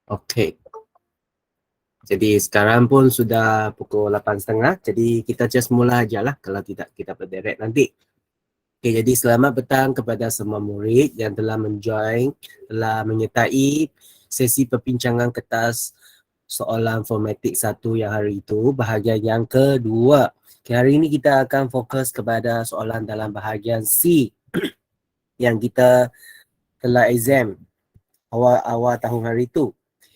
Okey. Jadi sekarang pun sudah pukul 8.30, jadi kita just mula ajalah, kalau tidak kita berderet nanti. Okey, jadi selamat petang kepada semua murid yang telah menjoin, telah menyertai sesi perbincangan kertas soalan formatik 1 yang hari itu, bahagian yang kedua. Okay, hari ini kita akan fokus kepada soalan dalam bahagian C yang kita telah exam awal-awal tahun hari itu.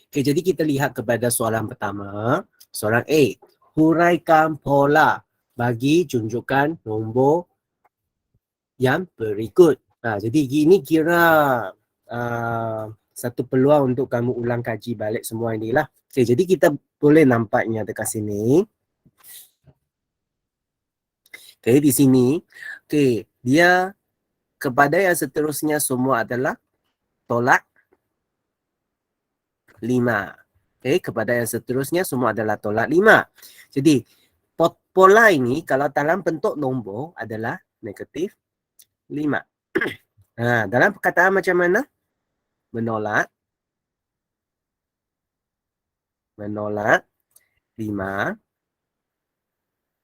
Okay, jadi kita lihat kepada soalan pertama. Soalan A. Huraikan pola bagi tunjukkan nombor yang berikut. Jadi ini kira satu peluang untuk kamu ulang kaji balik semua inilah. Okay, jadi kita boleh nampaknya dekat sini. Okay, di sini. Okay, dia kepada yang seterusnya semua adalah tolak 5. Okay, kepada yang seterusnya semua adalah tolak 5. Jadi, pola ini kalau dalam bentuk nombor adalah negatif 5. Dalam perkataan macam mana? Menolak 5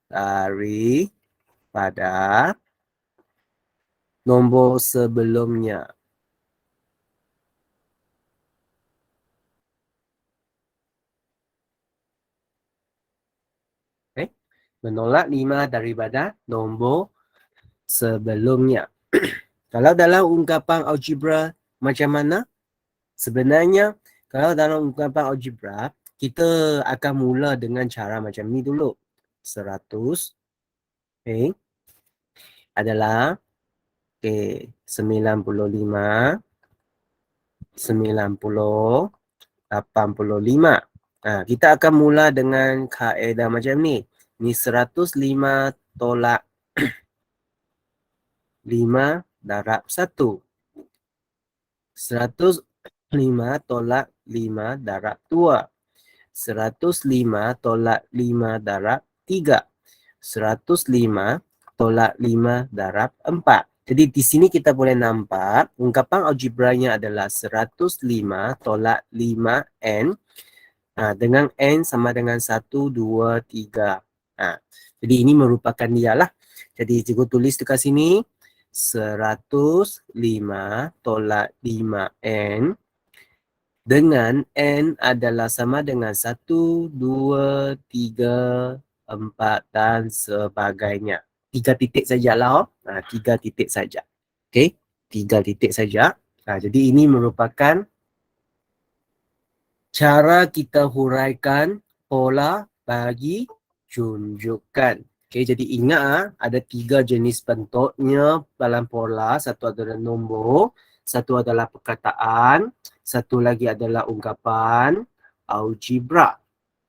daripada nombor sebelumnya. Okay. Menolak 5 daripada nombor sebelumnya. Kalau dalam ungkapan algebra macam mana? Sebenarnya kalau dalam ungkapan algebra, kita akan mula dengan cara macam ni dulu. 100 okay, adalah 95, 90, 85. Kita akan mula dengan kaedah macam ni. Ni 105 tolak 5 darab 1. 105 tolak 5 darab 2. 105 tolak 5 darab 3. 105 tolak 5 darab 4. Jadi di sini kita boleh nampak ungkapan algebranya adalah 105 tolak 5n dengan n sama dengan 1, 2, 3. Jadi ini merupakan dia lah. Jadi cikgu tulis dekat sini 105 tolak 5n dengan n adalah sama dengan 1, 2, 3, 4 dan sebagainya. 3 titik sajalah. 3 titik saja. Okey, 3 titik saja. Jadi ini merupakan cara kita huraikan pola bagi tunjukkan. Okey, jadi ingat ada 3 jenis bentuknya dalam pola. Satu adalah nombor, satu adalah perkataan, satu lagi adalah ungkapan algebra.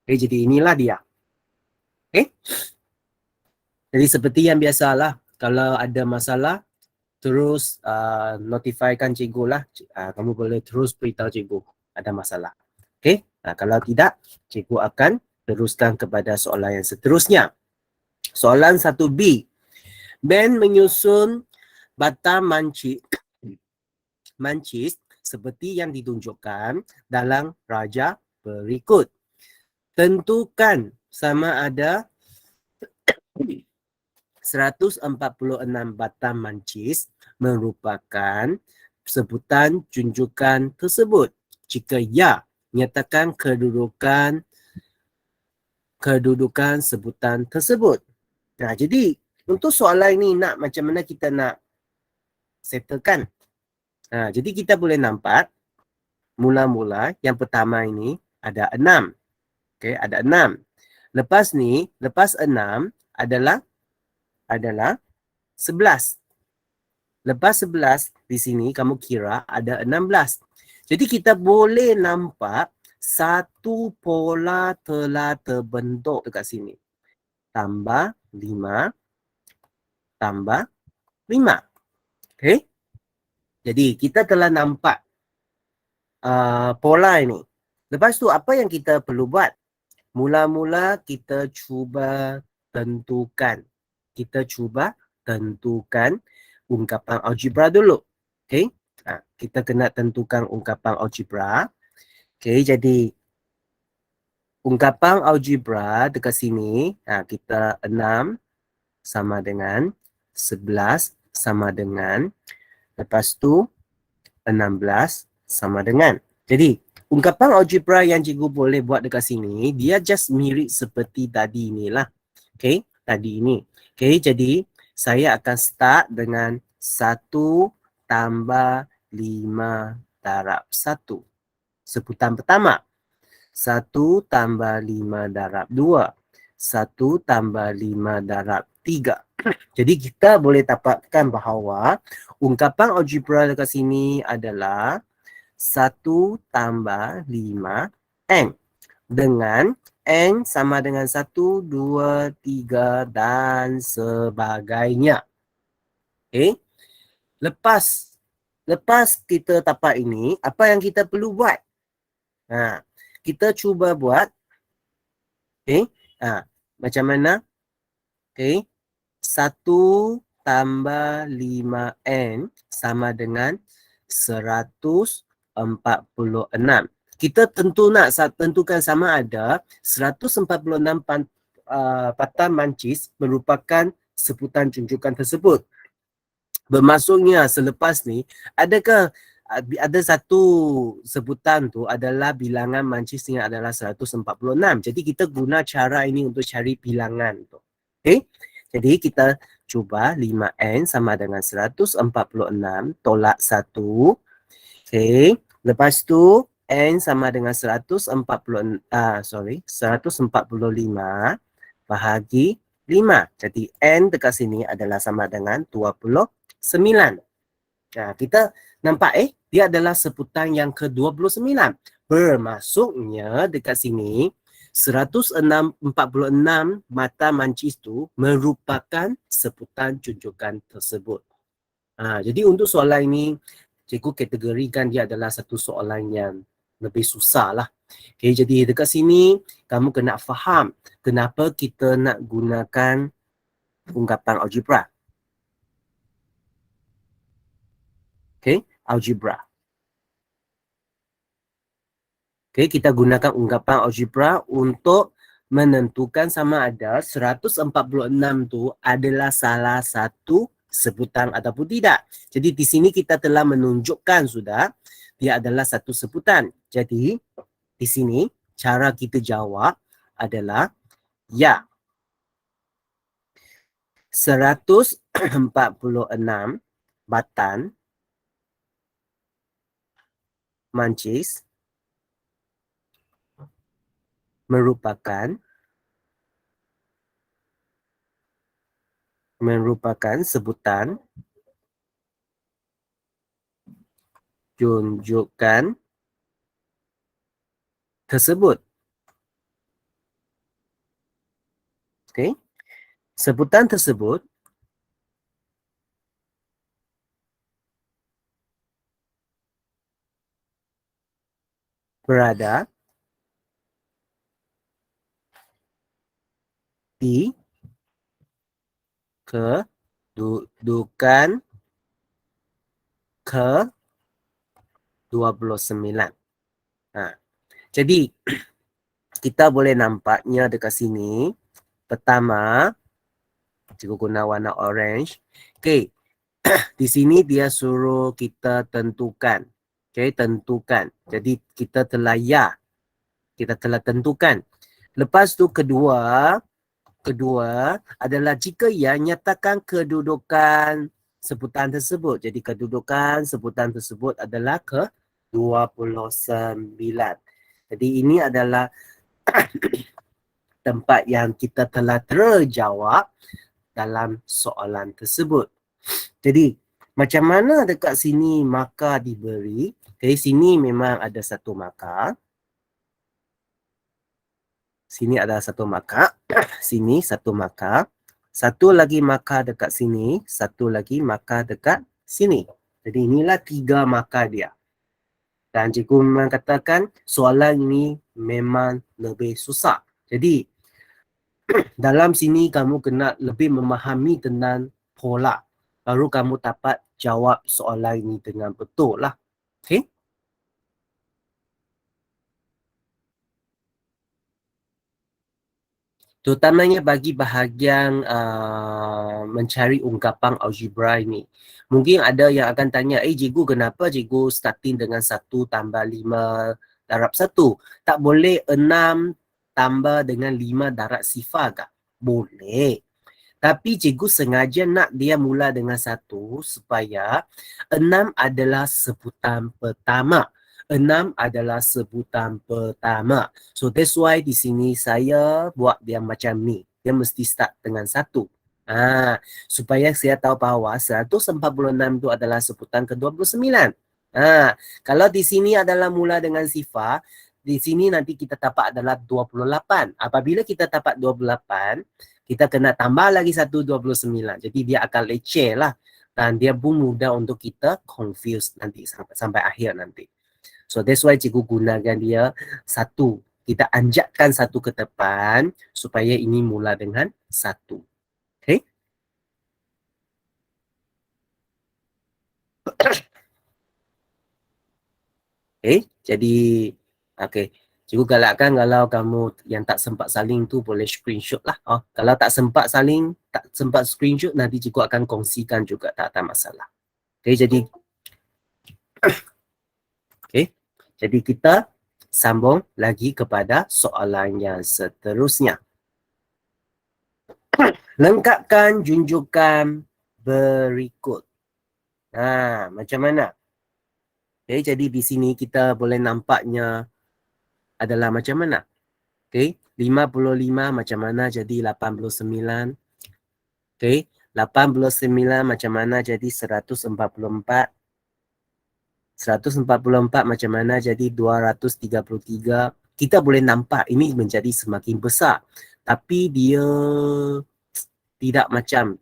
Okey, jadi inilah dia. Okey. Jadi seperti yang biasalah, kalau ada masalah terus notifikan cikgu lah. Kamu boleh terus beritahu cikgu ada masalah. Okey. Kalau tidak, cikgu akan teruskan kepada soalan yang seterusnya. Soalan 1B. Ben menyusun batang mancis seperti yang ditunjukkan dalam raja berikut. Tentukan sama ada 146 batang mancis merupakan sebutan tunjukan tersebut. Jika ya, nyatakan kedudukan sebutan tersebut. Jadi untuk soalan ini macam mana kita nak settlekan? Jadi kita boleh nampak mula-mula yang pertama ini ada 6. Okey, ada 6. Lepas 6 adalah 11. Lepas 11 di sini kamu kira ada 16. Jadi kita boleh nampak satu pola telah terbentuk dekat sini. Tambah 5 tambah 5. Okey. Jadi kita telah nampak pola ini. Lepas tu apa yang kita perlu buat? Mula-mula kita cuba tentukan. Ungkapan algebra dulu. Okey. Kita kena tentukan ungkapan algebra. Okay, jadi ungkapan algebra dekat sini, kita 6 sama dengan 11 sama dengan, lepas tu 16 sama dengan. Jadi, ungkapan algebra yang cikgu boleh buat dekat sini, dia just mirip seperti tadi ni lah. Okay, tadi ini. Okay, jadi saya akan start dengan 1 tambah 5 darab 1. Sebutan pertama. 1 tambah 5 darab 2. 1 tambah 5 darab 3. Jadi kita boleh dapatkan bahawa ungkapan algebra dekat sini adalah 1 tambah 5 N. Dengan N sama dengan 1, 2, 3 dan sebagainya. Okay. Lepas kita dapat ini, apa yang kita perlu buat? Kita cuba buat. Okay. Macam mana? Okay. 1 tambah 5N sama dengan 146. Kita tentukan sama ada 146 patah mancis merupakan sebutan junjukan tersebut. Bermaksudnya selepas ni, ada satu sebutan tu adalah bilangan mancisnya adalah 146. Jadi kita guna cara ini untuk cari bilangan tu. Okay? Jadi kita cuba 5N sama dengan 146 tolak 1. Okay. Lepas tu N sama dengan 145 bahagi 5. Jadi N dekat sini adalah sama dengan 29. Kita nampak dia adalah sebutan yang ke-29. Bermaksudnya dekat sini 146 mata mancis tu merupakan sebutan junjukan tersebut. Jadi untuk soalan ini, cikgu kategorikan dia adalah satu soalan yang lebih susah lah. Okay, jadi dekat sini kamu kena faham kenapa kita nak gunakan ungkapan algebra. Okay, algebra. Okay, kita gunakan ungkapan algebra untuk menentukan sama ada 146 tu adalah salah satu sebutan ataupun tidak. Jadi di sini kita telah menunjukkan sudah dia adalah satu sebutan. Jadi di sini cara kita jawab adalah ya. 146 batan mancis merupakan sebutan junjukan tersebut. Okay. Sebutan tersebut berada di kedudukan ke-29. Jadi kita boleh nampaknya dekat sini. Pertama, cikgu guna warna orange. Okay, di sini dia suruh kita tentukan. Okay, tentukan. Jadi kita telah tentukan. Lepas tu kedua adalah jika ia nyatakan kedudukan sebutan tersebut. Jadi kedudukan sebutan tersebut adalah ke-29. Jadi ini adalah tempat yang kita telah terjawab dalam soalan tersebut. Jadi macam mana dekat sini markah diberi? Okay, sini memang ada satu markah. Sini ada satu markah. Sini satu markah. Satu lagi markah dekat sini. Satu lagi markah dekat sini. Jadi inilah 3 markah dia. Dan cikgu memang katakan soalan ini memang lebih susah. Jadi dalam sini kamu kena lebih memahami tentang pola. Baru kamu dapat jawab soalan ini dengan betul lah. Okay? Terutamanya bagi bahagian mencari ungkapan algebra ini. Mungkin ada yang akan tanya, cikgu kenapa cikgu starting dengan 1 tambah 5 darab 1? Tak boleh 6 tambah dengan 5 darab sifar kah? Boleh. Tapi cikgu sengaja nak dia mula dengan 1 supaya 6 adalah sebutan pertama. 6 adalah sebutan pertama. So that's why di sini saya buat dia macam ni. Dia mesti start dengan 1. Supaya saya tahu bahawa 146 itu adalah sebutan ke-29. Kalau di sini adalah mula dengan sifar, di sini nanti kita dapat adalah 28. Apabila kita dapat 28, kita kena tambah lagi 129. Jadi dia akan leceh lah. Dan dia pun mudah untuk kita confuse nanti sampai akhir nanti. So that's why cikgu gunakan dia 1. Kita anjakkan 1 ke depan supaya ini mula dengan 1. Okay? Okay, jadi okay. Cikgu galakkan kalau kamu yang tak sempat salin tu boleh screenshot lah. Kalau tak sempat salin, tak sempat screenshot, nanti cikgu akan kongsikan juga, tak ada masalah. Okay, jadi kita sambung lagi kepada soalan yang seterusnya. Lengkapkan junjukan berikut. Macam mana? Okay, jadi di sini kita boleh nampaknya adalah macam mana? Okay, 55 macam mana jadi 89? Okay, 89 macam mana jadi 144? 144 macam mana jadi 233? Kita boleh nampak ini menjadi semakin besar. Tapi dia tidak macam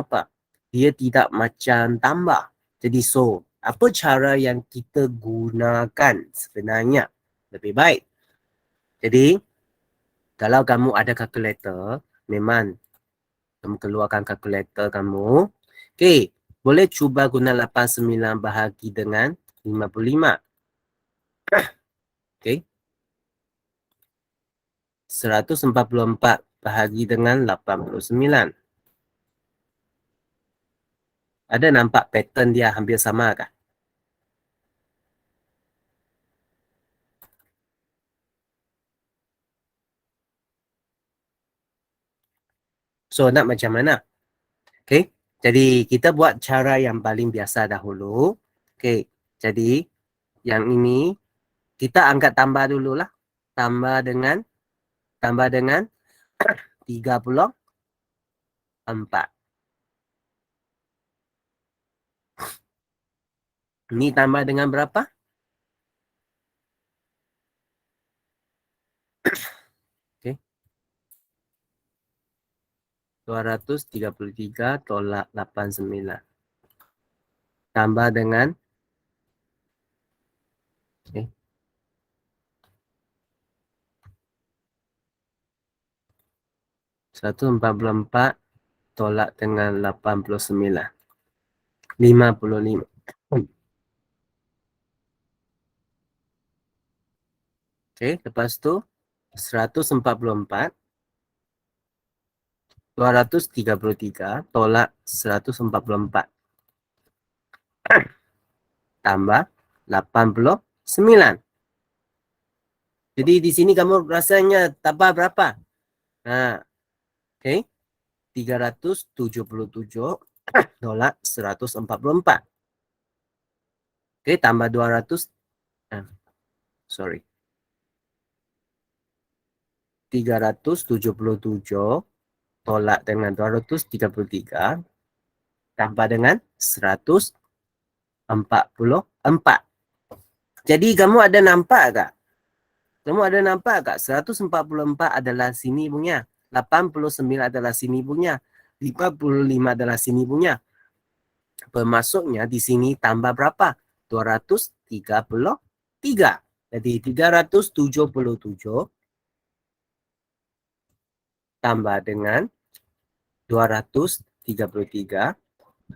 apa? Dia tidak macam tambah. Jadi so, apa cara yang kita gunakan sebenarnya? Lebih baik. Jadi, kalau kamu ada kalkulator, memang kamu keluarkan kalkulator kamu. Okey, boleh cuba guna 89 bahagi dengan 55. Okey. 144 bahagi dengan 89. Ada nampak pattern dia hampir sama kah? So, nak macam mana? Okey. Jadi, kita buat cara yang paling biasa dahulu. Okey. Jadi, yang ini kita angkat tambah dululah. Tambah dengan 34. Ini tambah dengan berapa? Okey. 233 tolak 89. Tambah dengan okay. 144 tolak dengan 89. 55. Okey, lepas tu 144 233 tolak 144 tambah 89. Jadi di sini kamu rasanya tambah berapa? Okey. 377 tolak 144. Okey, tambah 200. Sorry. 377 tolak dengan 233 tambah dengan 144. Jadi kamu ada nampak tak? Kamu ada nampak tak? 144 adalah sini punya. 89 adalah sini punya. 55 adalah sini punya. Bermaksudnya di sini tambah berapa? 233. Jadi 377 tambah dengan 233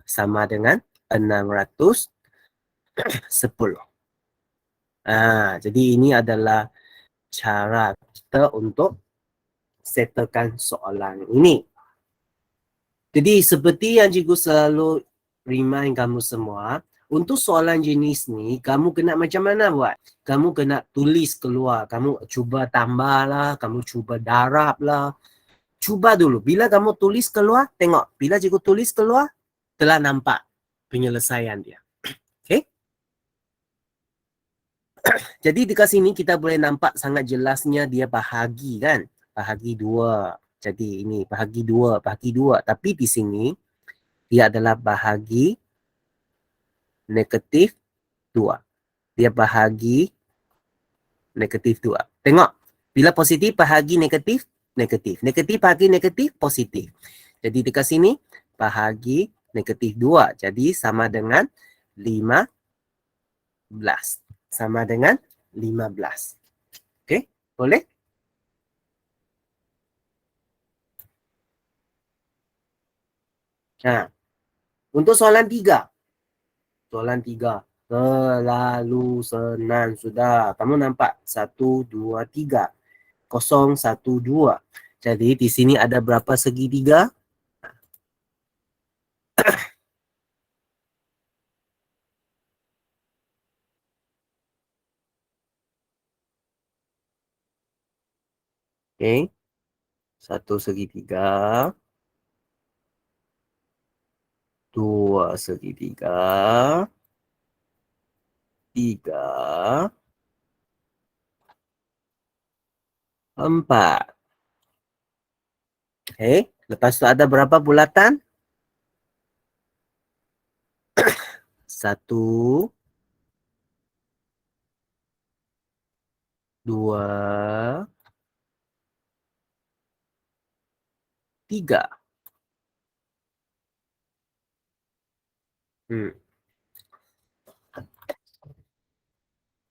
sama dengan 610. Jadi ini adalah cara kita untuk settlekan soalan ini. Jadi seperti yang cikgu selalu remind kamu semua, untuk soalan jenis ni, kamu kena macam mana buat? Kamu kena tulis keluar. Kamu cuba tambah lah, kamu cuba darab lah. Cuba dulu. Bila kamu tulis keluar, tengok. Bila cikgu tulis keluar, telah nampak penyelesaian dia. Okay? Jadi dekat sini kita boleh nampak sangat jelasnya dia bahagi kan? Bahagi dua. Jadi ini bahagi dua, bahagi dua. Tapi di sini, dia adalah bahagi negatif 2. Dia bahagi negatif 2. Tengok, bila positif bahagi negatif, negatif. Negatif bahagi negatif, positif. Jadi dekat sini, bahagi negatif 2. Jadi sama dengan 15. Sama dengan 15. Okey, boleh? Nah, untuk soalan 3. Soalan 3. Terlalu senang sudah. Kamu nampak? 1, 2, 3. 0, 1, 2. Jadi di sini ada berapa segitiga? Okey. Satu segitiga. Dua segitiga. Tiga. Empat. Okey. Lepas tu ada berapa bulatan? Satu. Dua. Tiga.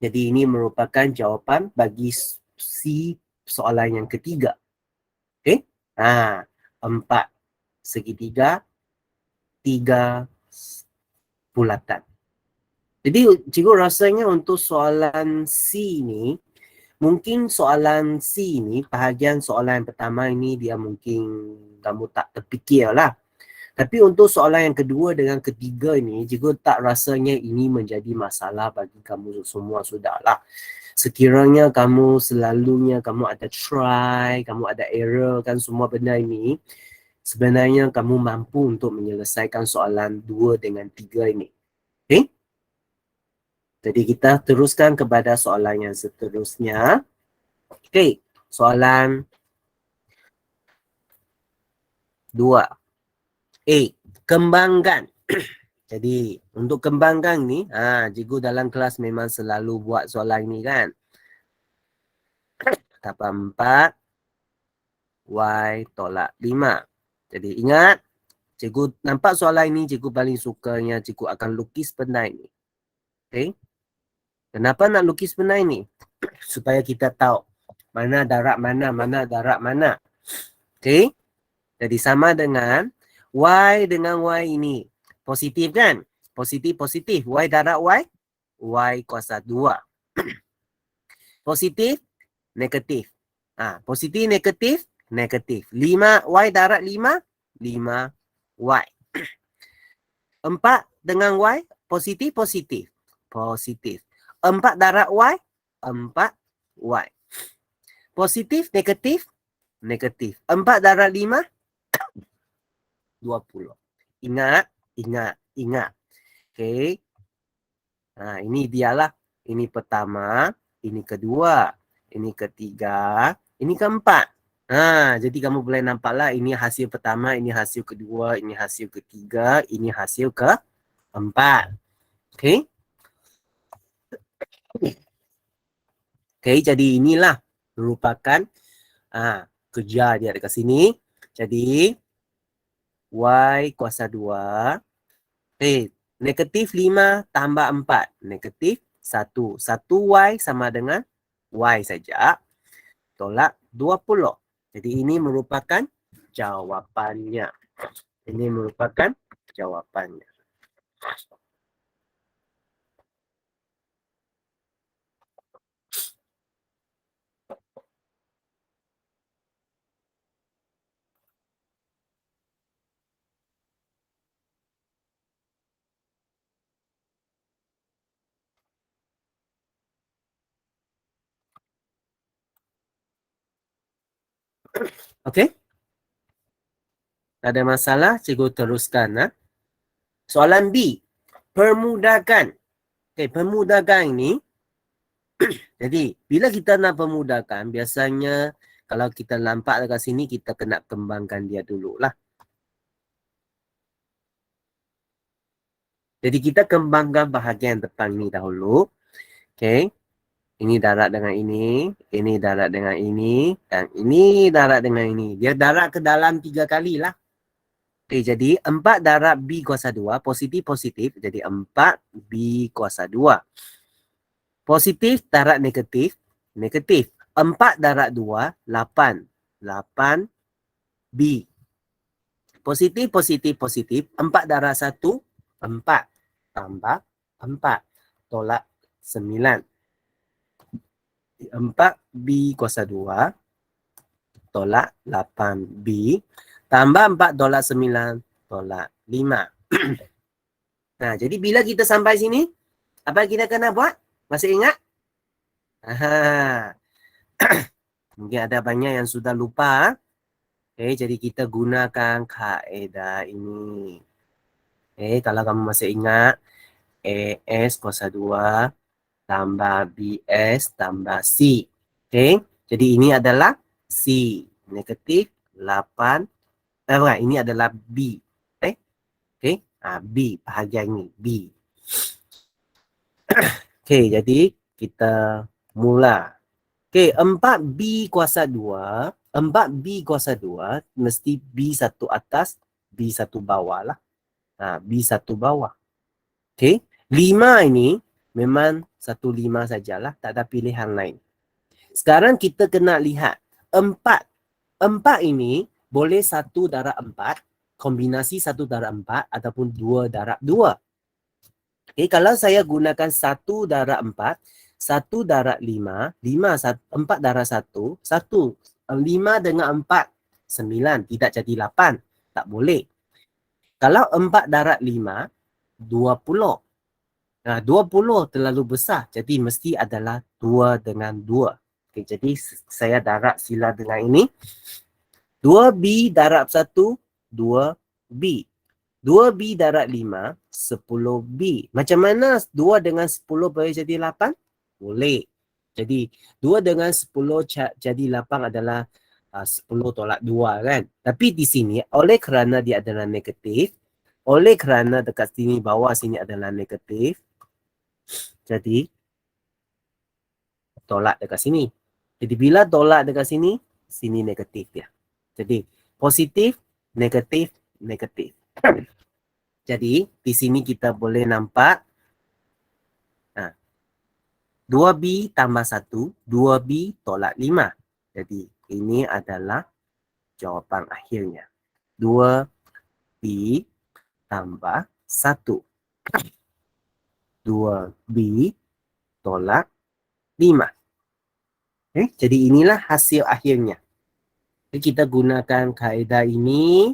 Jadi ini merupakan jawapan bagi si soalan yang ketiga. Okey. Empat segitiga, tiga bulatan. Jadi cikgu rasanya untuk soalan C ni, mungkin soalan C ni, bahagian soalan yang pertama ini dia mungkin kamu tak terfikir lah. Tapi untuk soalan yang kedua dengan ketiga ini, cikgu tak rasanya ini menjadi masalah bagi kamu semua sudahlah. Sekiranya kamu selalunya kamu ada try, kamu ada error kan semua benda ini, sebenarnya kamu mampu untuk menyelesaikan soalan 2 dengan 3 ini. Okay? Jadi kita teruskan kepada soalan yang seterusnya. Okay, soalan 2. A. Kembangkan. Jadi untuk kembangkan ni, cikgu dalam kelas memang selalu buat soalan ni kan. Tambah 4, Y tolak 5. Jadi ingat, cikgu nampak soalan ini, cikgu paling sukanya cikgu akan lukis benda ini. Okay. Kenapa nak lukis benda ini? Supaya kita tahu mana darab mana, mana darab mana. Okay. Jadi sama dengan Y dengan Y ini. Positif kan? Positif, positif. Y darab Y. Y kuasa 2. Positif, negatif. Positif, negatif, negatif. 5, Y darab 5. 5, Y. 4 dengan Y, positif, positif. Positif. 4 darab Y, 4 Y. Positif, negatif, negatif. 4 darab 5, 20. Ingat, ingat, ingat. Okay. Ini dialah. Ini pertama, ini kedua, ini ketiga, ini keempat. Jadi kamu boleh nampaklah ini hasil pertama, ini hasil kedua, ini hasil ketiga, ini hasil keempat. Okay. Okay, jadi inilah merupakan kerja dia dekat sini. Jadi Y kuasa 2. Negatif 5 tambah 4. Negatif 1. 1Y sama dengan Y saja. Tolak 20. Jadi ini merupakan jawapannya. Ini merupakan jawapannya. Okey? Tak ada masalah, cikgu teruskan. Ha? Soalan B. Permudahkan. Okey, permudahkan ini. Jadi, bila kita nak permudahkan, biasanya kalau kita nampak dekat sini, kita kena kembangkan dia dulu lah. Jadi, kita kembangkan bahagian depan ni dahulu. Okey. Ini darat dengan ini darat dengan ini, dan ini darat dengan ini. Dia darat ke dalam 3 kali lah. Okay, jadi 4 darab B kuasa 2, positif-positif, jadi 4 B kuasa 2. Positif darab negatif, negatif. 4 darab 2, 8. 8 B. Positif, positif, positif. 4 darab 1, 4. Tambah 4. Tolak 9. 4 B kuasa 2. Tolak 8 B. Tambah 4 tolak 9, tolak 5. Nah, jadi bila kita sampai sini, apa yang kita kena buat? Masih ingat? Aha. Mungkin ada banyak yang sudah lupa. Okay, jadi kita gunakan kaedah ini. Okay, kalau kamu masih ingat, AS kuasa 2 tambah BS tambah C. Okay, jadi ini adalah C. Negatif 8. Bukan, ini adalah B. Okay, okay. B, bahagian ini, B. Okay, jadi kita mula. Okay, 4B kuasa 2. 4B kuasa 2 mesti B1 atas, B1 bawah lah. B1 bawah. Okay, 5 ini memang 1 5 sajalah, tak ada pilihan lain. Sekarang kita kena lihat 4. 4 ini boleh 1 darab 4, kombinasi 1 darab 4 ataupun 2 darab 2. Okay, kalau saya gunakan 1 darab 4, 1 darab 5, 4 darab 1, 5 dengan 4, 9, tidak jadi 8. Tak boleh. Kalau 4 darab 5, 20. Nah, 20 terlalu besar, jadi mesti adalah 2 dengan 2. Okay, jadi saya darab sila dengan ini. 2B darab 1, 2B. 2B darab 5, 10B. Macam mana 2 dengan 10 boleh jadi 8? Boleh. Jadi 2 dengan 10 jadi 8 adalah 10 tolak 2 kan. Tapi di sini oleh kerana dia adalah negatif, oleh kerana dekat sini bawah sini adalah negatif, jadi tolak dekat sini. Jadi bila tolak dekat sini, sini negatif dia. Jadi positif, negatif, negatif. Jadi, di sini kita boleh nampak 2B tambah 1, 2B tolak 5. Jadi, ini adalah jawapan akhirnya. 2B tambah 1. 2B tolak 5. Okay? Jadi, inilah hasil akhirnya. Jadi, kita gunakan kaedah ini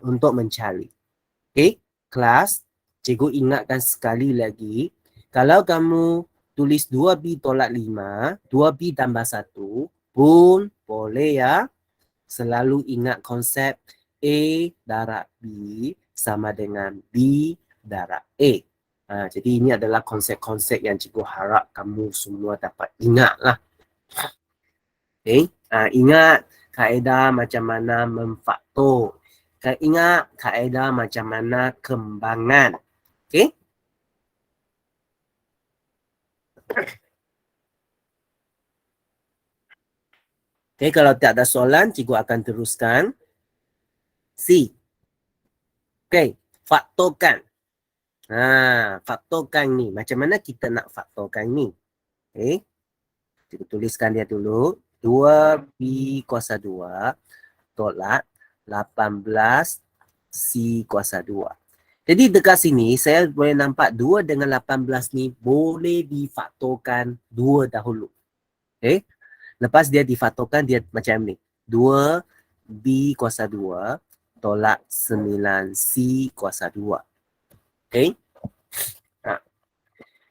untuk mencari. Okay, kelas, cikgu ingatkan sekali lagi, kalau kamu tulis 2B tolak 5, 2B tambah 1 pun boleh ya. Selalu ingat konsep A darab B sama dengan B darab A. Jadi ini adalah konsep-konsep yang cikgu harap kamu semua dapat ingat lah. Okay, ingat kaedah macam mana memfaktor. Ingat kaedah macam mana kembangan. Okay? Okay, kalau tak ada soalan, cikgu akan teruskan. C. Okay, faktorkan. Faktorkan ni. Macam mana kita nak faktorkan ni? Okay, cikgu tuliskan dia dulu. 2B kuasa 2 tolak 18 C kuasa 2. Jadi dekat sini, saya boleh nampak 2 dengan 18 ni boleh difaktorkan 2 dahulu. Okay, lepas dia difaktorkan, dia macam ni. 2B kuasa 2 tolak 9C kuasa 2. Okay.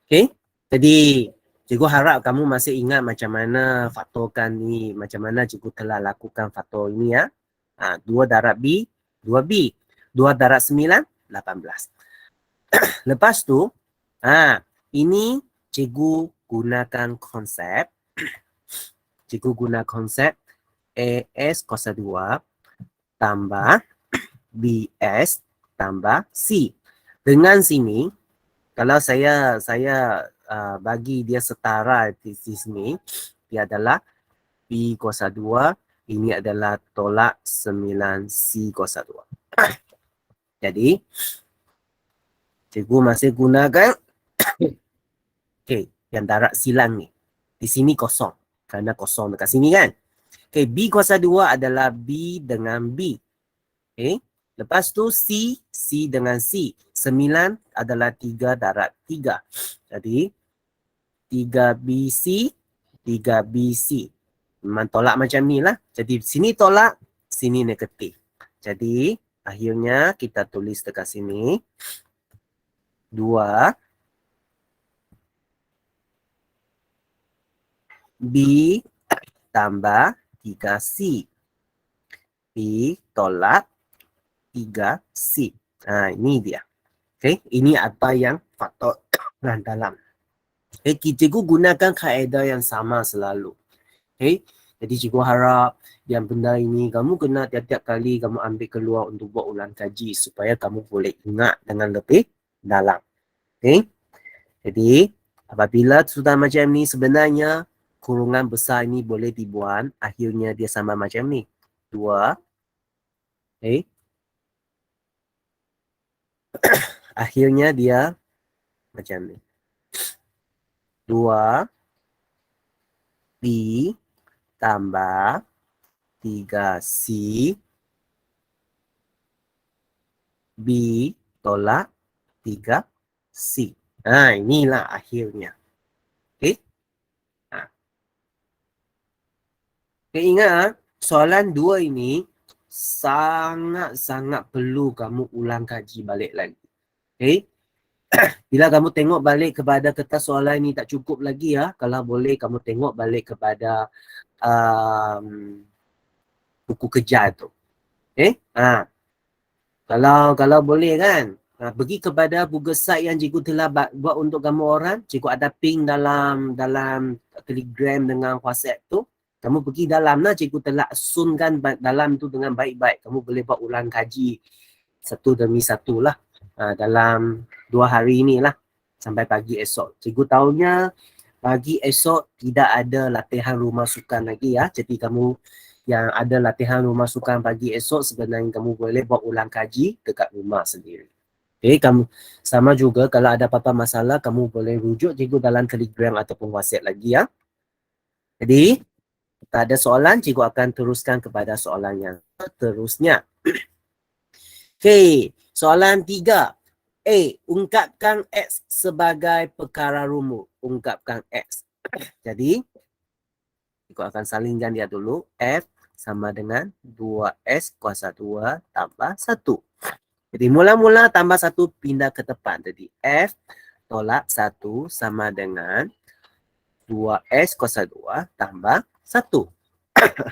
Okay. Jadi, Cikgu harap kamu masih ingat macam mana faktorkan ni, macam mana cikgu telah lakukan faktor ini ya. 2 darab B, 2B. 2 darab 9, 18. Lepas tu, ini cikgu gunakan konsep. Cikgu guna konsep AS kuasa 2 tambah BS tambah C. Dengan sini, kalau saya bagi dia setara di sini, dia adalah B kuasa 2, ini adalah tolak 9C kuasa 2. Jadi, cikgu masih gunakan okay, yang darab silang ni. Di sini kosong. Kerana kosong dekat sini kan. Okay, B kuasa 2 adalah B dengan B. Okay. Lepas tu C dengan C. 9 adalah 3 darab 3. Jadi, 3BC, 3BC. Memang tolak macam ni lah. Jadi, sini tolak, sini negatif. Jadi, akhirnya kita tulis dekat sini. 2 B tambah 3C. B tolak 3C. Ini dia. Okay, ini apa yang faktor dalam. Okay, cikgu gunakan kaedah yang sama selalu. Okay, jadi cikgu harap yang benda ini kamu kena tiap-tiap kali kamu ambil keluar untuk buat ulang kaji supaya kamu boleh ingat dengan lebih dalam. Okay, jadi apabila sudah macam ni sebenarnya kurungan besar ini boleh dibuat, akhirnya dia sama macam ni. 2. Okay. Akhirnya dia macam ni. 2 B tambah 3C B tolak 3C. Inilah akhirnya. Okay. Okay, ingat soalan 2 ini sangat-sangat perlu kamu ulang kaji balik lagi. Okay. Bila kamu tengok balik kepada kertas soalan ini tak cukup lagi ya. Kalau boleh kamu tengok balik kepada buku kerja tu. Okay. Kalau boleh kan. Pergi kepada Google Site yang cikgu telah buat untuk kamu orang. Cikgu ada ping dalam Telegram dengan WhatsApp tu. Kamu pergi dalam lah, cikgu telah asunkan dalam tu dengan baik-baik. Kamu boleh buat ulang kaji satu demi satu lah. Dalam 2 hari ni lah. Sampai pagi esok. Cikgu tahunya pagi esok tidak ada latihan rumah sukan lagi ya. Jadi kamu yang ada latihan rumah sukan pagi esok sebenarnya kamu boleh buat ulang kaji dekat rumah sendiri. Okay, kamu sama juga kalau ada apa-apa masalah kamu boleh rujuk cikgu dalam Telegram ataupun WhatsApp lagi ya. Jadi tak ada soalan, cikgu akan teruskan kepada soalan yang seterusnya. Okay, soalan 3. Ungkapkan X sebagai perkara rumus. Ungkapkan X. Jadi, cikgu akan salingkan dia dulu. F sama dengan 2S kuasa 2 tambah 1. Jadi, mula-mula tambah 1 pindah ke depan. Jadi, F tolak 1 sama dengan 2S kuasa 2 tambah 1.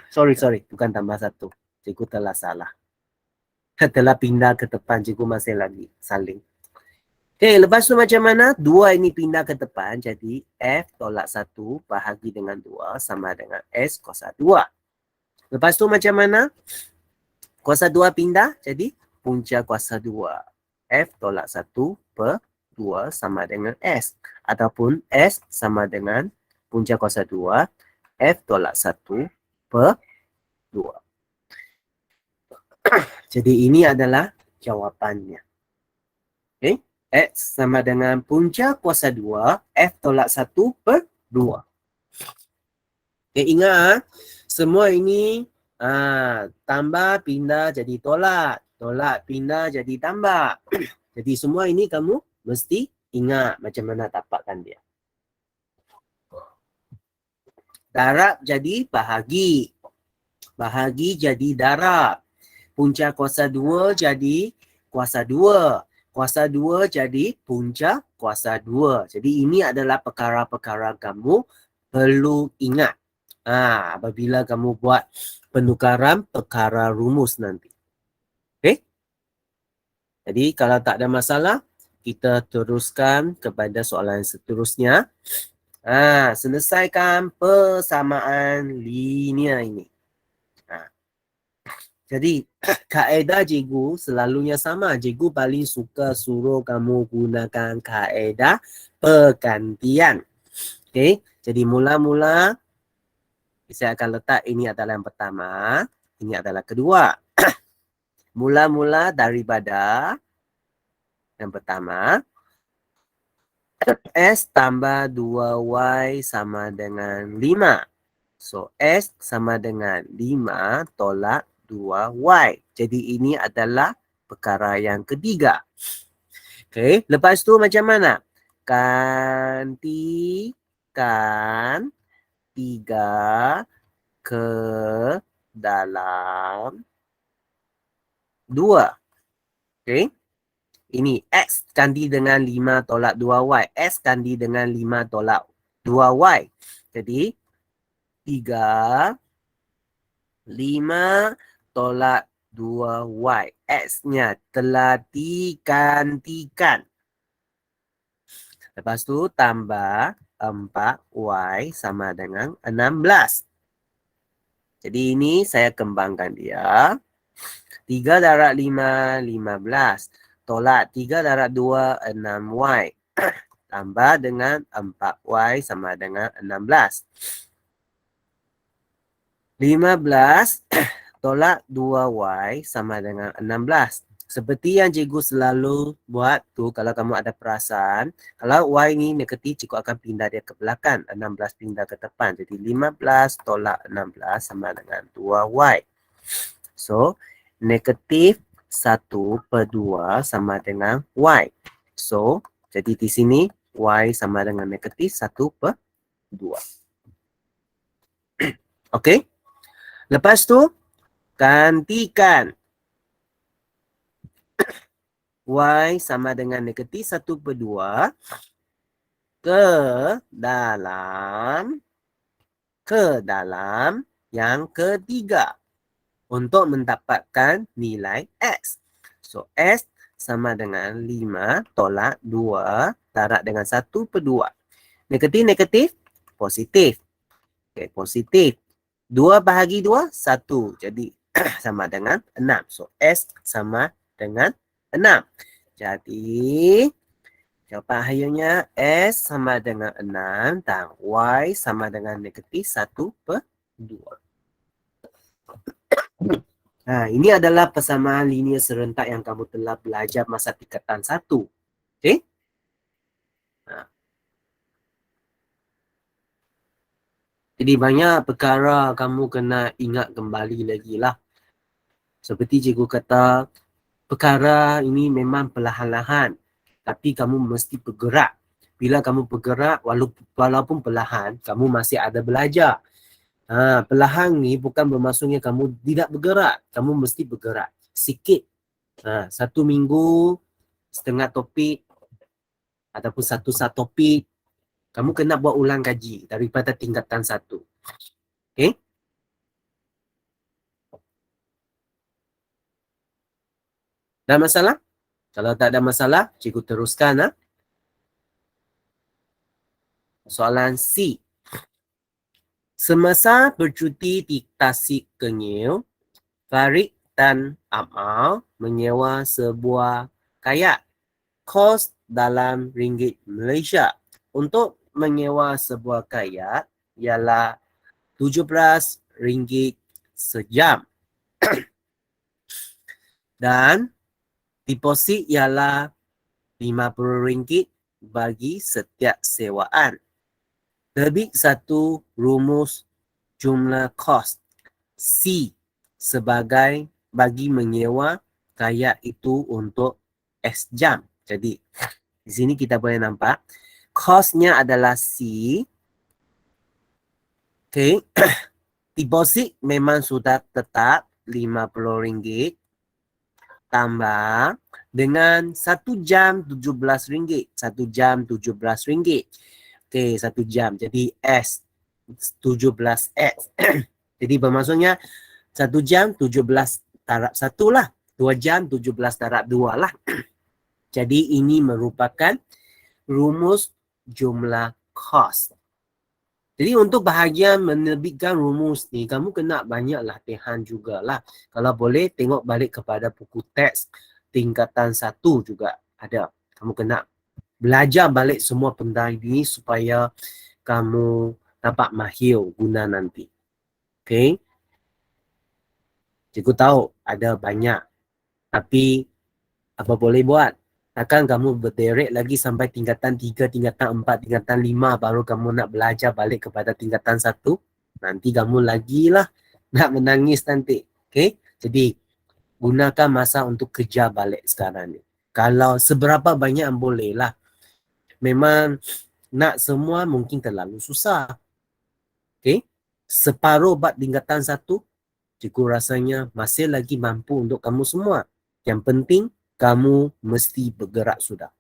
sorry. Bukan tambah 1. Cikgu telah salah. Telah pindah ke depan. Cikgu masih lagi saling. Okay, lepas tu macam mana? 2 ini pindah ke depan. Jadi, F tolak 1 bahagi dengan 2 sama dengan S kuasa 2. Lepas tu macam mana? Kuasa 2 pindah. Jadi, punca kuasa 2. F tolak 1 per 2 sama dengan S. Ataupun S sama dengan punca kuasa 2. F tolak 1 per 2. Jadi, ini adalah jawapannya. Okay. X sama dengan punca kuasa 2, F tolak 1 per 2. Okay, ingat, semua ini tambah, pindah jadi tolak. Tolak, pindah jadi tambah. Jadi semua ini kamu mesti ingat macam mana dapatkan dia. Darab jadi bahagi. Bahagi jadi darab. Punca kuasa 2 jadi kuasa 2. Kuasa 2 jadi punca kuasa 2. Jadi ini adalah perkara-perkara kamu perlu ingat. Apabila kamu buat penukaran perkara rumus nanti. Okey? Jadi kalau tak ada masalah, kita teruskan kepada soalan seterusnya. Selesaikan persamaan linear ini. Jadi kaedah cikgu selalunya sama. Cikgu paling suka suruh kamu gunakan kaedah pergantian. Okey, jadi mula-mula saya akan letak ini adalah yang pertama, ini adalah kedua. Mula-mula daripada yang pertama, S tambah 2Y sama dengan 5. So, S sama dengan 5 tolak 2Y. Jadi, ini adalah perkara yang ketiga. Okey, lepas tu macam mana? Gantikan 3 ke dalam 2. Okey. Ini X ganti dengan 5 tolak 2Y. S ganti dengan 5 tolak 2Y. Jadi, 3, 5 tolak 2Y. X-nya telah digantikan. Lepas tu, tambah 4Y sama dengan 16. Jadi, ini saya kembangkan dia. 3 darab 5, 15. Tolak 3 darab 2, 6Y. Tambah dengan 4Y sama dengan 16. 15 tolak 2Y sama dengan 16. Seperti yang cikgu selalu buat tu, kalau kamu ada perasan, kalau Y ni negatif, cikgu akan pindah dia ke belakang. 16 pindah ke depan. Jadi 15 tolak 16 sama dengan 2Y. So, negatif 1/2 sama dengan Y. So, jadi di sini Y sama dengan negatif 1/2. Okey? Lepas tu, gantikan Y sama dengan negatif 1/2 ke dalam yang ketiga untuk mendapatkan nilai X. So, S sama dengan 5 tolak 2 darab dengan 1/2. Negatif-negatif, positif. Okey, positif. 2 bahagi 2, 1. Jadi, sama dengan 6. So, S sama dengan 6. Jadi, jawapan akhirnya S sama dengan 6 dan Y sama dengan negatif 1/2. Ini adalah persamaan linear serentak yang kamu telah belajar masa tingkatan 1. Okey? Jadi banyak perkara kamu kena ingat kembali lagi lah. Seperti cikgu kata, perkara ini memang perlahan-lahan. Tapi kamu mesti bergerak. Bila kamu bergerak, walaupun perlahan, kamu masih ada belajar. Perlahan ni bukan bermaksudnya kamu tidak bergerak. Kamu mesti bergerak. Sikit. 1 minggu, setengah topik, ataupun satu topik, kamu kena buat ulang kaji daripada tingkatan 1. Okey? Ada masalah? Kalau tak ada masalah, cikgu teruskan. Soalan C. Semasa bercuti di Tasikkenyil, Farid dan Amal menyewa sebuah kayak. Kos dalam ringgit Malaysia. Untuk menyewa sebuah kayak ialah 17 ringgit sejam. Dan deposit ialah 50 ringgit bagi setiap sewaan. Terbit satu rumus jumlah kos C sebagai bagi menyewa kayak itu untuk S jam. Jadi, di sini kita boleh nampak kosnya adalah C. Okey. Deposit memang sudah tetap RM50. tambah dengan 1 jam RM17. 1 jam RM17. Okey, 1 jam. Jadi S 17X. Jadi bermaksudnya 1 jam 17 darab 1 lah. 2 jam 17 darab 2 lah. Jadi ini merupakan rumus jumlah kos. Jadi untuk bahagian menerbitkan rumus ni, kamu kena banyak latihan jugalah. Kalau boleh tengok balik kepada buku teks tingkatan 1 juga ada. Kamu kena belajar balik semua benda ini supaya kamu dapat mahir guna nanti. Okay? Cikgu tahu ada banyak. Tapi apa boleh buat? Takkan kamu berderet lagi sampai tingkatan 3, tingkatan 4, tingkatan 5 baru kamu nak belajar balik kepada tingkatan 1. Nanti kamu lagi lah nak menangis nanti. Okay? Jadi gunakan masa untuk kerja balik sekarang ni. Kalau seberapa banyak yang boleh lah. Memang nak semua mungkin terlalu susah. Okay? Separuh bab tingkatan 1, cikgu rasanya masih lagi mampu untuk kamu semua. Yang penting kamu mesti bergerak sudah.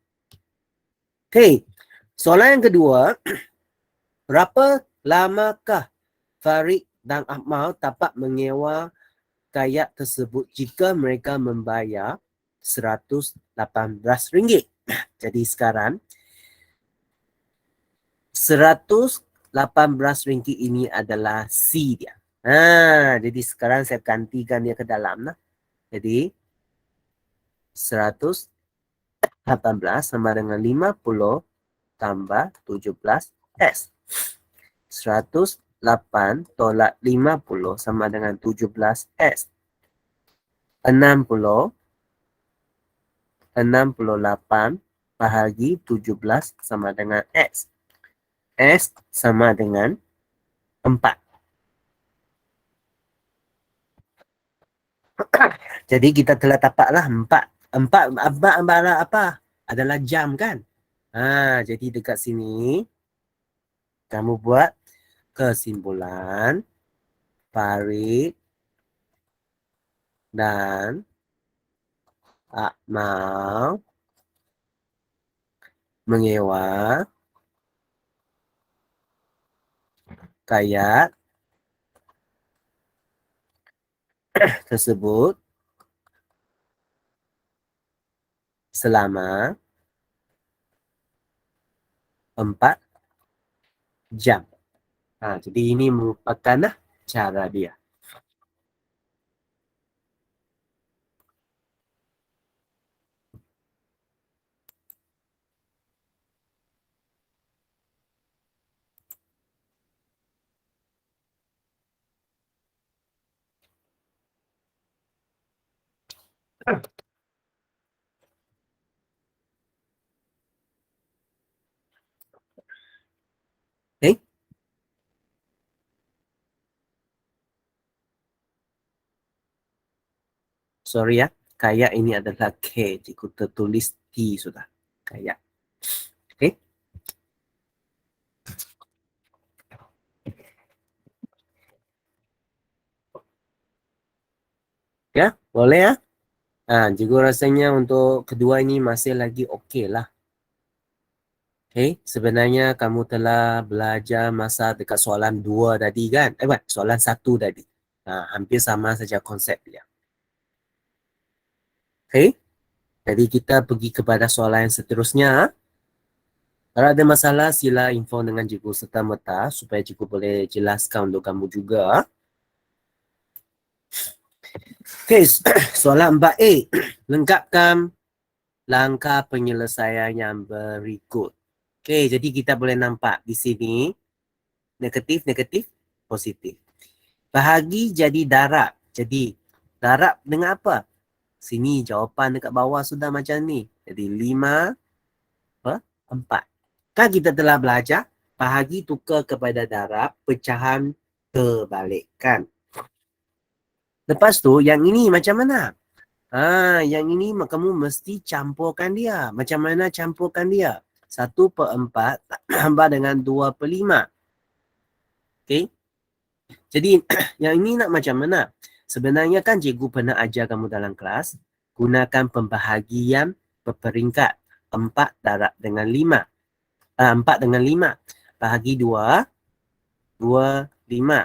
Okay, soalan yang kedua. Berapa lamakah Farid dan Akmal dapat menyewa kayak tersebut jika mereka membayar RM118? Jadi sekarang RM118 ini adalah C dia. Jadi sekarang saya gantikan dia ke dalam lah. Jadi 118 sama dengan 50 tambah 17S. 108 tolak 50 sama dengan 17S. 68 bahagi 17 sama dengan S. S sama dengan 4. Jadi kita telah dapatlah 4. 4 apa? Adalah jam kan? Jadi dekat sini kamu buat kesimpulan Farid dan Akmal menyewa kayak tersebut selama 4 jam. Jadi ini merupakan cara dia. Okay. Sorry ya, kayak ini adalah K. Cikgu tertulis T sudah. Kayak. Okay. Ya, boleh ya? Cikgu rasanya untuk kedua ini masih lagi okey lah. Okay, sebenarnya kamu telah belajar masa dekat soalan 2 tadi kan? Soalan 1 tadi. Hampir sama saja konsep dia. Okay, jadi kita pergi kepada soalan yang seterusnya. Kalau ada masalah, sila info dengan cikgu serta-merta supaya cikgu boleh jelaskan untuk kamu juga. Okay, soalan 4A. Lengkapkan langkah penyelesaian yang berikut. Okay, jadi kita boleh nampak di sini negatif, negatif, positif. Bahagi jadi darab. Jadi darab dengan apa? Sini jawapan dekat bawah sudah macam ni. Jadi 5/4. Kan kita telah belajar bahagi tukar kepada darab, pecahan terbalikkan. Lepas tu yang ini macam mana? Yang ini kamu mesti campurkan dia. Macam mana campurkan dia? 1/4 tambah dengan 2/5. Okay. Jadi yang ini nak macam mana? Sebenarnya kan cikgu pernah ajar kamu dalam kelas gunakan pembahagian berperingkat 4 darab dengan 5. 4 dengan 5. Bahagi 2, 2, 5.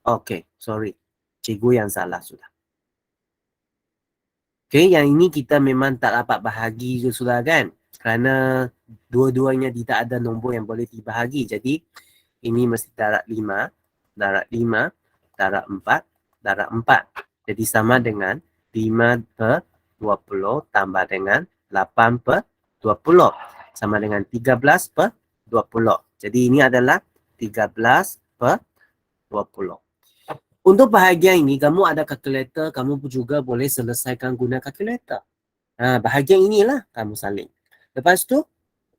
Okey, sorry. Cikgu yang salah sudah. Okey, yang ini kita memang tak dapat bahagi je sudah kan? Kerana dua-duanya tidak ada nombor yang boleh dibahagi. Jadi, ini mesti darab 5, darab 5, darab 4, darab 4. Jadi sama dengan 5 per 20 tambah dengan 8 per 20. Sama dengan 13 per 20. Jadi ini adalah 13 per 20. Untuk bahagian ini, kamu ada kalkulator, kamu pun juga boleh selesaikan guna kalkulator. Bahagian inilah kamu salin. Lepas tu,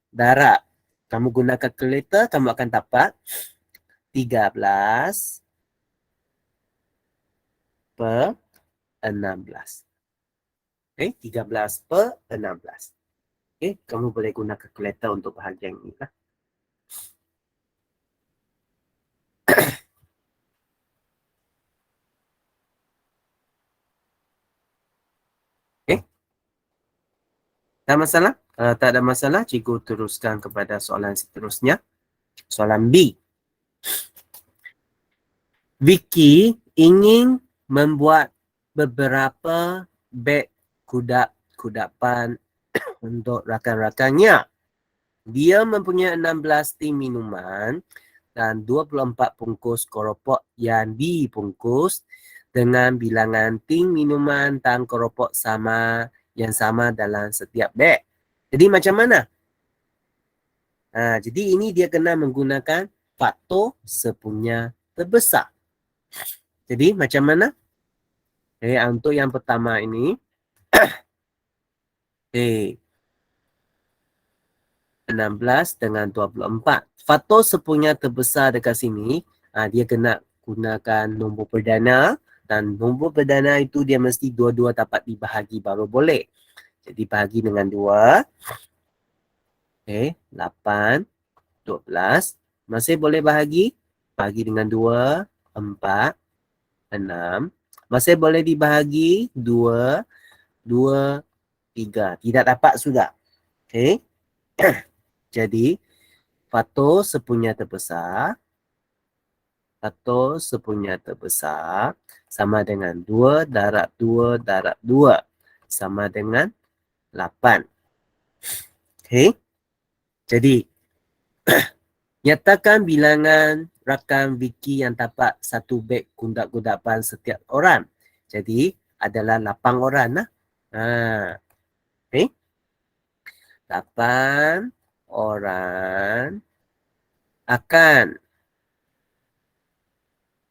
darab. Kamu guna kalkulator, kamu akan dapat 13 per 16. Okay, 13 per 16. Okay, kamu boleh guna kalkulator untuk bahagian ini lah. Okay, tak masalah? Tak ada masalah, cikgu teruskan kepada soalan seterusnya. Soalan B. Vicky ingin membuat beberapa beg kudapan untuk rakan-rakannya. Dia mempunyai 16 tin minuman dan 24 bungkus keropok yang dibungkus dengan bilangan tin minuman dan keropok yang sama dalam setiap beg. Jadi macam mana? Jadi ini dia kena menggunakan faktor sepunya terbesar. Jadi macam mana? Untuk yang pertama ini, 16 dengan 24. Faktor sepunya terbesar dekat sini, dia kena gunakan nombor perdana. Dan nombor perdana itu dia mesti dua-dua dapat dibahagi baru boleh. Jadi bahagi dengan 2. 8, 12. Masih boleh bahagi? Bahagi dengan 2, 4, 6. Masih boleh dibahagi? 2, 2, 3. Tidak dapat sudah. Okay. Jadi, faktor sepunya terbesar sama dengan 2 darab 2 darab 2 sama dengan 8. Okay. Jadi, nyatakan bilangan rakan Vicky yang dapat satu beg kudapan setiap orang. Jadi, adalah 8 orang lah. Okay. 8 orang akan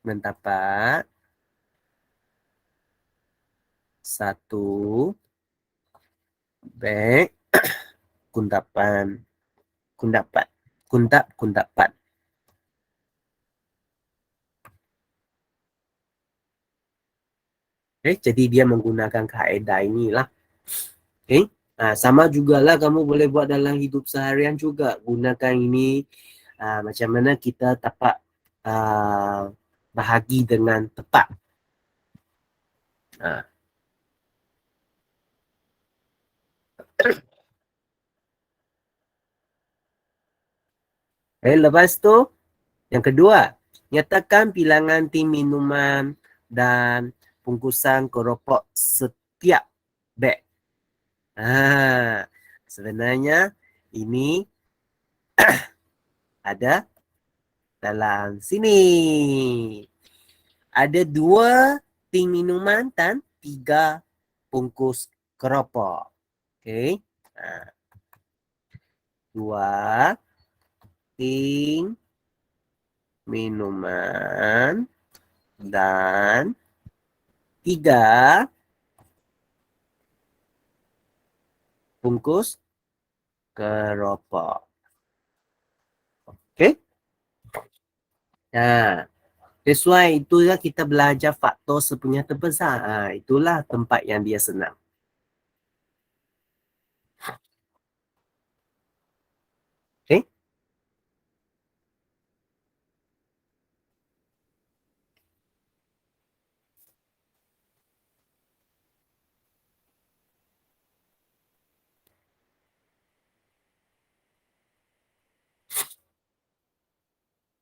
mendapat satu beg kundapan. Okay, jadi dia menggunakan kaedah inilah. Okay. Sama jugalah kamu boleh buat dalam hidup seharian juga. Gunakan ini macam mana kita dapat bahagi dengan tepat. Lepas tu, yang kedua, nyatakan bilangan tin minuman dan bungkusan keropok setiap beg. Sebenarnya ini ada dalam sini. Ada 2 tin minuman dan 3 bungkus keropok. Okay. 2 tin minuman dan 3 bungkus keropok. Okay. That's why itulah kita belajar faktor sepunya terbesar. Itulah tempat yang dia senang. Okay.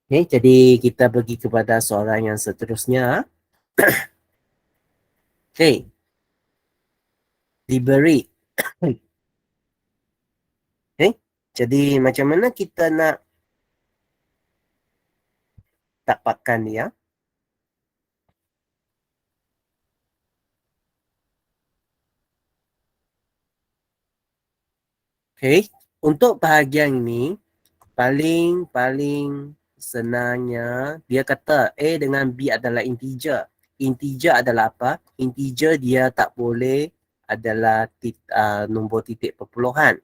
Okay, jadi kita pergi kepada soalan yang seterusnya. Okay. Diberi. Okay. Jadi macam mana kita nak dapatkan dia? Okay. Untuk bahagian ini, paling senangnya dia kata A dengan B adalah integer. Integer adalah apa? Integer dia tak boleh adalah nombor titik perpuluhan.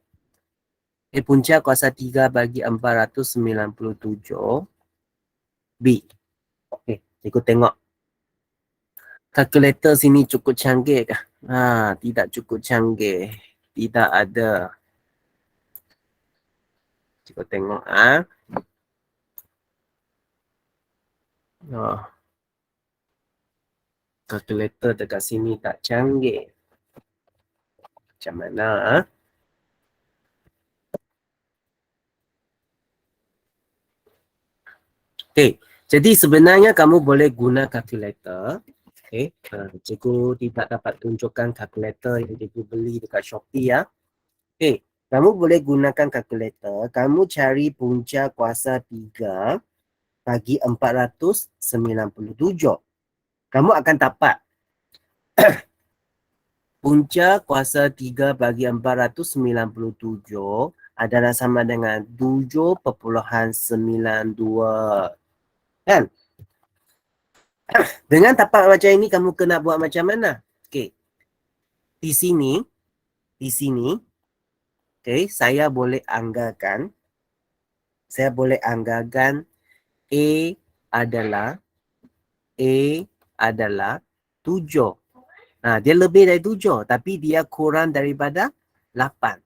Punca kuasa 3 bagi 497 B. Okey, cikgu tengok. Kalkulator sini cukup canggih kah? Tidak cukup canggih. Tidak ada. Cikgu tengok Oh, kalkulator dekat sini tak canggih. Macam mana Okey, jadi sebenarnya kamu boleh guna kalkulator. Okey, cikgu tidak dapat tunjukkan kalkulator yang cikgu beli dekat Shopee ya. Okey, kamu boleh gunakan kalkulator. Kamu cari punca kuasa 3 bagi 497. Kamu akan dapat punca kuasa 3 bagi 497 adalah sama dengan 7.92. Kan? Dengan tapak macam ini kamu kena buat macam mana? Okey. Di sini, okey, saya boleh anggarkan A adalah 7. Dia lebih dari 7 tapi dia kurang daripada 8.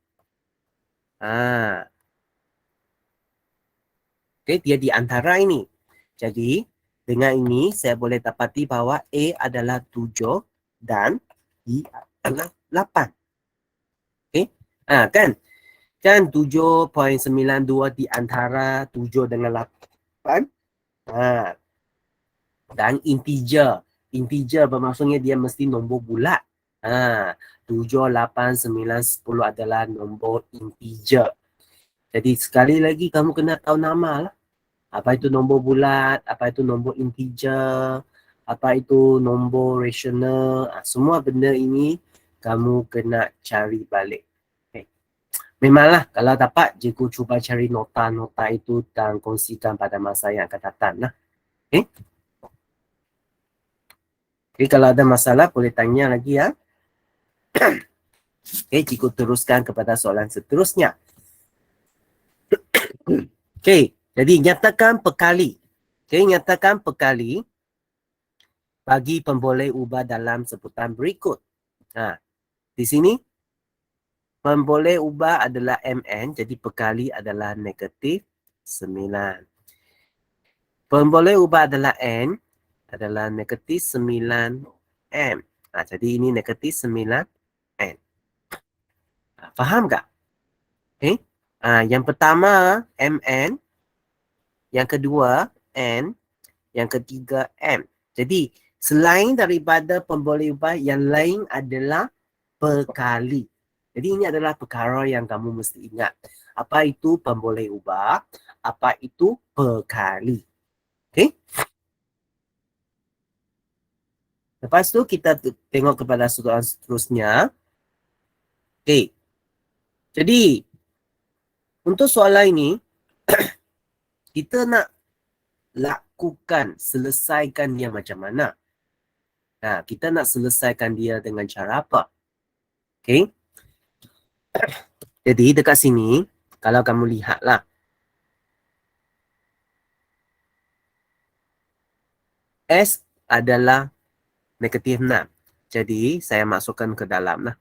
Okey, dia di antara ini. Jadi, dengan ini saya boleh dapati bahawa A adalah 7 dan B adalah 8. Okey? Kan? Kan 7.92 di antara 7 dengan 8. Dan integer. Integer bermaksudnya dia mesti nombor bulat. 7, 8, 9, 10 adalah nombor integer. Jadi sekali lagi kamu kena tahu nama lah. Apa itu nombor bulat, apa itu nombor integer, apa itu nombor rasional. Semua benda ini kamu kena cari balik. Okay. Memanglah kalau dapat cikgu cuba cari nota-nota itu dan kongsikan pada masa yang akan datang lah. Okay. Jadi kalau ada masalah boleh tanya lagi ya. Okay, cikgu teruskan kepada soalan seterusnya. Okay, jadi nyatakan pekali. Okay, nyatakan pekali bagi pemboleh ubah dalam sebutan berikut. Di sini pemboleh ubah adalah MN, jadi pekali adalah negatif 9. Pemboleh ubah adalah N, adalah negatif 9M. Jadi ini negatif 9N. Faham tak? Okay. Yang pertama MN, yang kedua N, yang ketiga M. Jadi selain daripada pemboleh ubah, yang lain adalah pekali. Jadi ini adalah perkara yang kamu mesti ingat. Apa itu pemboleh ubah? Apa itu pekali? Okay? Lepas tu kita tengok kepada soalan seterusnya. Okay. Jadi untuk soalan ini, kita nak lakukan, selesaikan dia macam mana? Kita nak selesaikan dia dengan cara apa? Okay. Jadi dekat sini, kalau kamu lihatlah, S adalah negatif 6. Jadi saya masukkan ke dalam lah.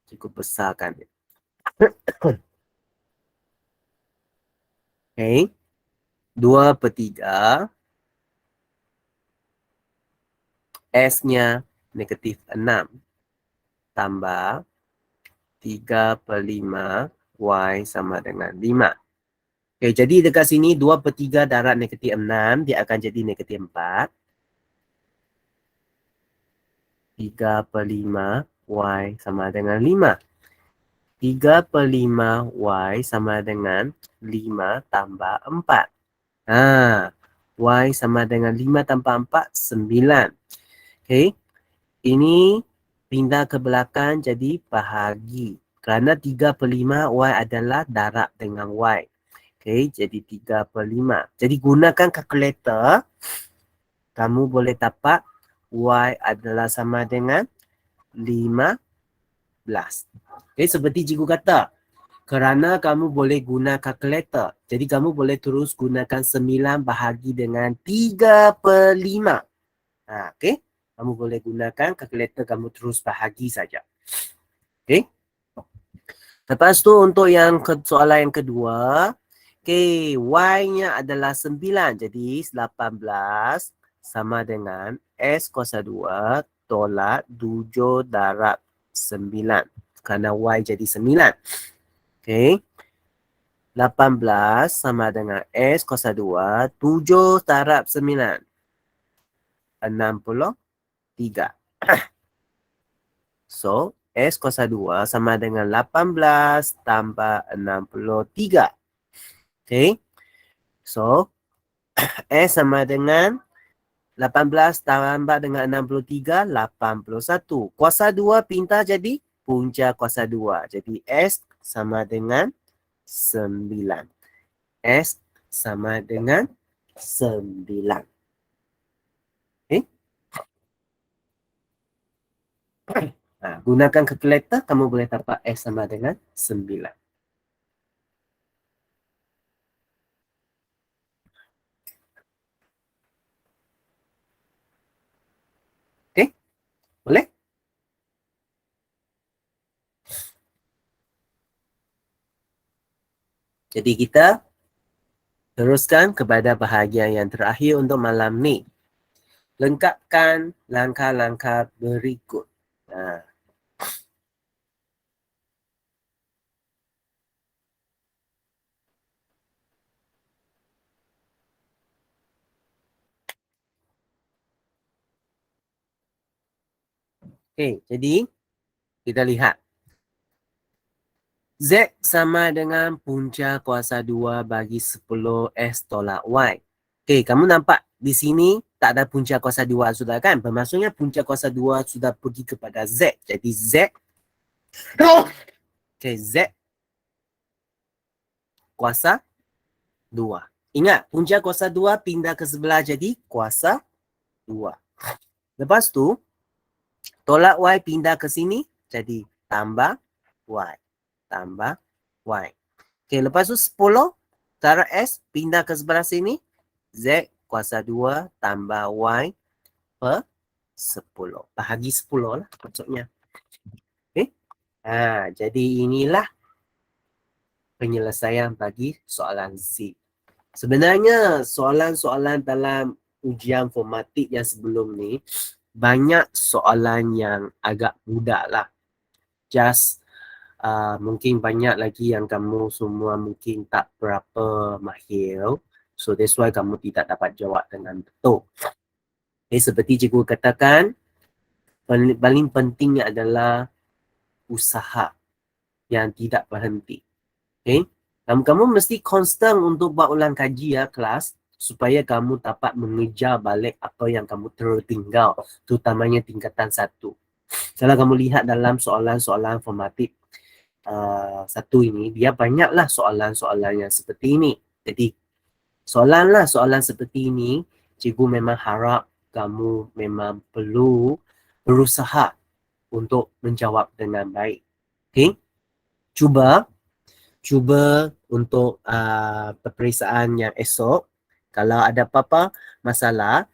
Cukup besarkan dia. Okay. 2/3. S-nya negatif 6. Tambah 3/5 Y sama dengan 5. Okay, jadi dekat sini 2/3 darab negatif 6, dia akan jadi negatif 4. 3/5 Y sama dengan 5. 3/5 Y sama dengan 5 tambah 4. Y sama dengan 5 tambah 4, 9. Okay, ini pindah ke belakang jadi bahagi. Kerana 3/5 Y adalah darab dengan Y. Okay, jadi 3/5. Jadi gunakan kalkulator. Kamu boleh dapat Y adalah sama dengan 15. Okay, seperti cikgu kata. Kerana kamu boleh guna kalkulator. Jadi kamu boleh terus gunakan 9 bahagi dengan 3/5. Okay. Kamu boleh gunakan kalkulator, kamu terus bahagi saja. Okay. Lepas tu untuk yang soalan yang kedua. Okay, Y-nya adalah 9. Jadi 18 sama dengan S kuasa 2 tolak 7 darab 9. Kerana Y jadi 9. Okay. 18 sama dengan S kuasa 2, 7 darab 9. 63. So, S kuasa 2 sama dengan 18 tambah 63. Okay. So, S sama dengan 18 tambah dengan 63, 81. Kuasa 2 pindah jadi punca kuasa 2. Jadi S sama dengan 9. S sama dengan 9. Okay. Gunakan kalkulator, kamu boleh dapat S sama dengan 9. Okay, boleh? Jadi kita teruskan kepada bahagian yang terakhir untuk malam ni. Lengkapkan langkah-langkah berikut. Okay, jadi kita lihat. Z sama dengan punca kuasa 2 bagi 10 S tolak Y. Okay, kamu nampak di sini tak ada punca kuasa 2 sudah kan? Bermaksudnya punca kuasa 2 sudah pergi kepada Z. Jadi Z. Okay, Z kuasa 2. Ingat, punca kuasa 2 pindah ke sebelah jadi kuasa 2. Lepas tu, tolak Y pindah ke sini jadi tambah Y. Tambah Y. Okay, lepas tu 10 darab S pindah ke sebelah sini. Z kuasa 2 tambah Y per 10. Bahagi 10 lah maksudnya. Okay. Jadi inilah penyelesaian bagi soalan Z. Sebenarnya soalan-soalan dalam ujian formatik yang sebelum ni banyak soalan yang agak mudah lah. Just mungkin banyak lagi yang kamu semua mungkin tak berapa mahir. So that's why kamu tidak dapat jawab dengan betul. Okay, seperti cikgu katakan, paling pentingnya adalah usaha yang tidak berhenti. Okay? Kamu mesti konstan untuk buat ulang kaji ya kelas supaya kamu dapat mengejar balik apa yang kamu tertinggal, terutamanya tingkatan 1. Kalau kamu lihat dalam soalan-soalan formatif satu ini, dia banyaklah soalan-soalan yang seperti ini. Jadi soalan seperti ini, cikgu memang harap kamu memang perlu berusaha untuk menjawab dengan baik. Okay? Cuba untuk peperiksaan yang esok. Kalau ada apa-apa masalah,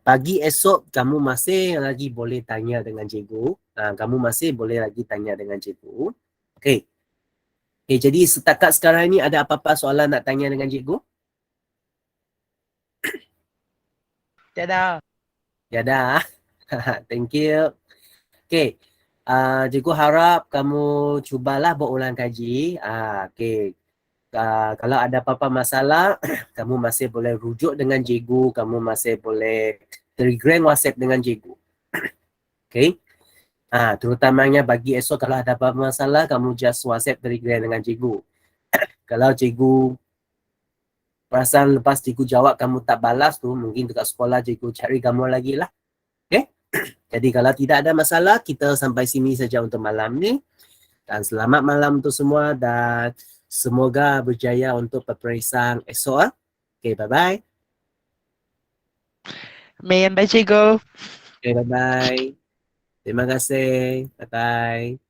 pagi esok kamu masih lagi boleh tanya dengan cikgu. Kamu masih boleh lagi tanya dengan cikgu. Okay. Okay, jadi setakat sekarang ni ada apa-apa soalan nak tanya dengan cikgu? Tiada. Tiada. Thank you. Okay. Cikgu harap kamu cubalah berulang kaji. Okay. Kalau ada apa-apa masalah, kamu masih boleh rujuk dengan cikgu, kamu masih boleh telegram WhatsApp dengan cikgu. Okay. Terutamanya bagi esok kalau ada apa-apa masalah, kamu just WhatsApp telegram dengan cikgu. Kalau cikgu perasan lepas cikgu jawab kamu tak balas tu, mungkin dekat sekolah cikgu cari kamu lagi lah. Okay. Jadi kalau tidak ada masalah, kita sampai sini saja untuk malam ni. Dan selamat malam untuk semua dan semoga berjaya untuk peperiksaan esok. Okay, bye-bye. Amin. Bye, Cikgu. Okay, bye-bye. Terima kasih. Bye-bye.